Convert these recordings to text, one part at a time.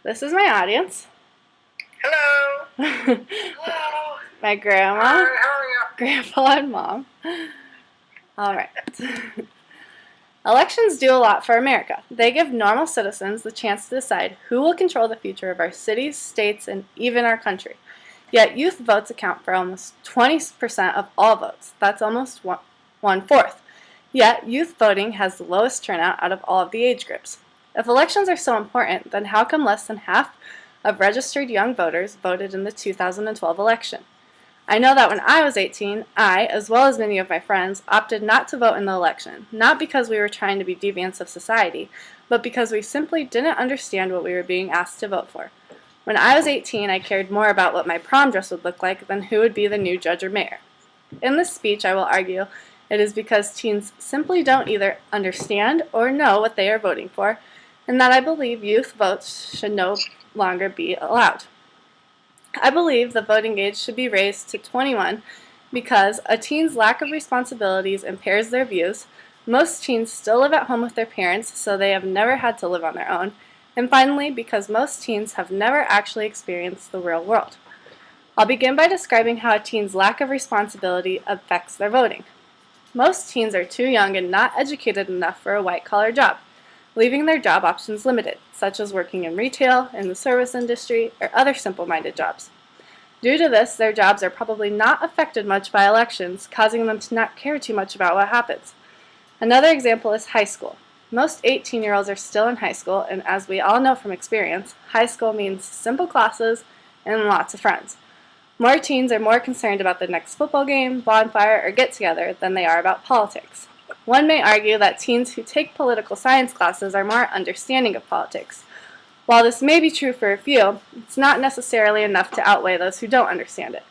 This is my audience. Hello. My Hello. grandma, Hi, how are you? grandpa, and mom. All right. Elections do a lot for America. They give normal citizens the chance to decide who will control the future of our cities, states, and even our country. Yet youth votes account for almost 20% of all votes. That's almost one-fourth. Yet youth voting has the lowest turnout out of all of the age groups. If elections are so important, then how come less than half of registered young voters voted in the 2012 election? I know that when I was 18, I, as well as many of my friends, opted not to vote in the election, not because we were trying to be deviants of society, but because we simply didn't understand what we were being asked to vote for. When I was 18, I cared more about what my prom dress would look like than who would be the new judge or mayor. In this speech, I will argue it is because teens simply don't either understand or know what they are voting for, and that I believe youth votes should no longer be allowed. I believe the voting age should be raised to 21 because a teen's lack of responsibilities impairs their views. Most teens still live at home with their parents, so they have never had to live on their own. And finally, because most teens have never actually experienced the real world. I'll begin by describing how a teen's lack of responsibility affects their voting. Most teens are too young and not educated enough for a white-collar job, leaving their job options limited, such as working in retail, in the service industry, or other simple-minded jobs. Due to this, their jobs are probably not affected much by elections, causing them to not care too much about what happens. Another example is high school. Most 18-year-olds are still in high school, and as we all know from experience, high school means simple classes and lots of friends. More teens are more concerned about the next football game, bonfire, or get-together than they are about politics. One may argue that teens who take political science classes are more understanding of politics. While this may be true for a few, it's not necessarily enough to outweigh those who don't understand it.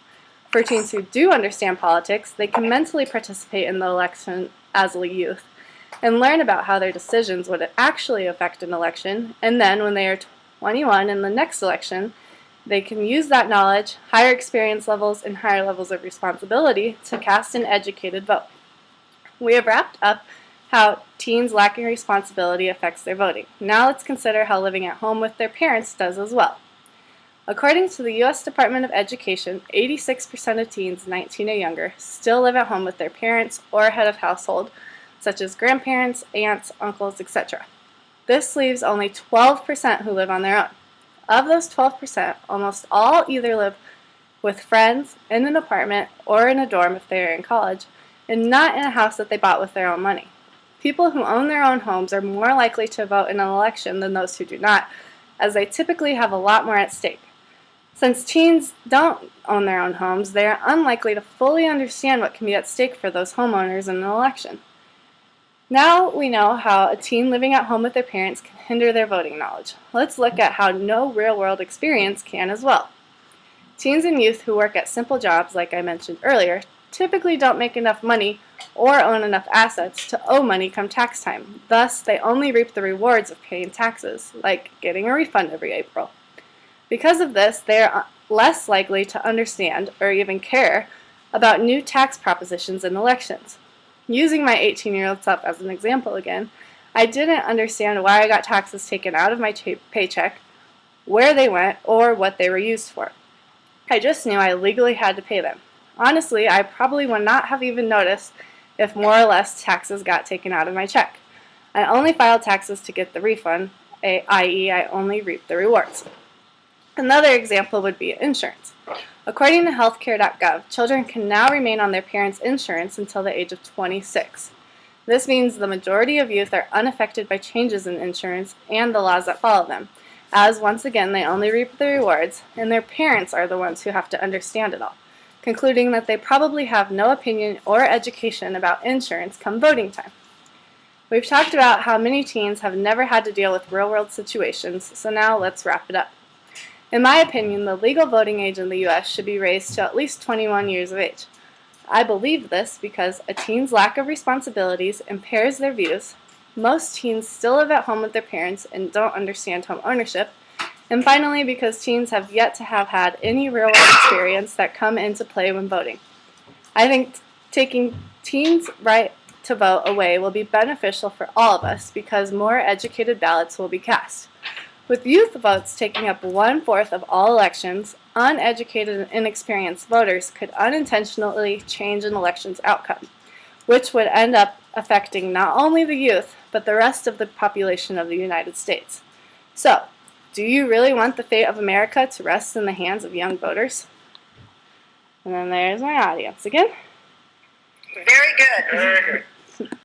For teens who do understand politics, they can mentally participate in the election as a youth and learn about how their decisions would actually affect an election, and then when they are 21 in the next election, they can use that knowledge, higher experience levels, and higher levels of responsibility to cast an educated vote. We have wrapped up how teens lacking responsibility affects their voting. Now let's consider how living at home with their parents does as well. According to the U.S. Department of Education, 86% of teens 19 or younger still live at home with their parents or head of household, such as grandparents, aunts, uncles, etc. This leaves only 12% who live on their own. Of those 12%, almost all either live with friends, in an apartment, or in a dorm if they are in college, and not in a house that they bought with their own money. People who own their own homes are more likely to vote in an election than those who do not, as they typically have a lot more at stake. Since teens don't own their own homes, they are unlikely to fully understand what can be at stake for those homeowners in an election. Now we know how a teen living at home with their parents can hinder their voting knowledge. Let's look at how no real-world experience can as well. Teens and youth who work at simple jobs, like I mentioned earlier, typically don't make enough money or own enough assets to owe money come tax time. Thus, they only reap the rewards of paying taxes, like getting a refund every April. Because of this, they are less likely to understand or even care about new tax propositions in elections. Using my 18-year-old self as an example again, I didn't understand why I got taxes taken out of my paycheck, where they went, or what they were used for. I just knew I legally had to pay them. Honestly, I probably would not have even noticed if more or less taxes got taken out of my check. I only filed taxes to get the refund, i.e. I only reaped the rewards. Another example would be insurance. According to healthcare.gov, children can now remain on their parents' insurance until the age of 26. This means the majority of youth are unaffected by changes in insurance and the laws that follow them, as once again they only reap the rewards, and their parents are the ones who have to understand it all, concluding that they probably have no opinion or education about insurance come voting time. We've talked about how many teens have never had to deal with real-world situations, so now let's wrap it up. In my opinion, the legal voting age in the U.S. should be raised to at least 21 years of age. I believe this because a teen's lack of responsibilities impairs their views, most teens still live at home with their parents and don't understand home ownership, and finally because teens have yet to have had any real-world experience that come into play when voting. I think taking teens' right to vote away will be beneficial for all of us because more educated ballots will be cast. With youth votes taking up 1/4 of all elections, uneducated and inexperienced voters could unintentionally change an election's outcome, which would end up affecting not only the youth, but the rest of the population of the United States. So, do you really want the fate of America to rest in the hands of young voters? And then there's my audience again. Very good. Very good.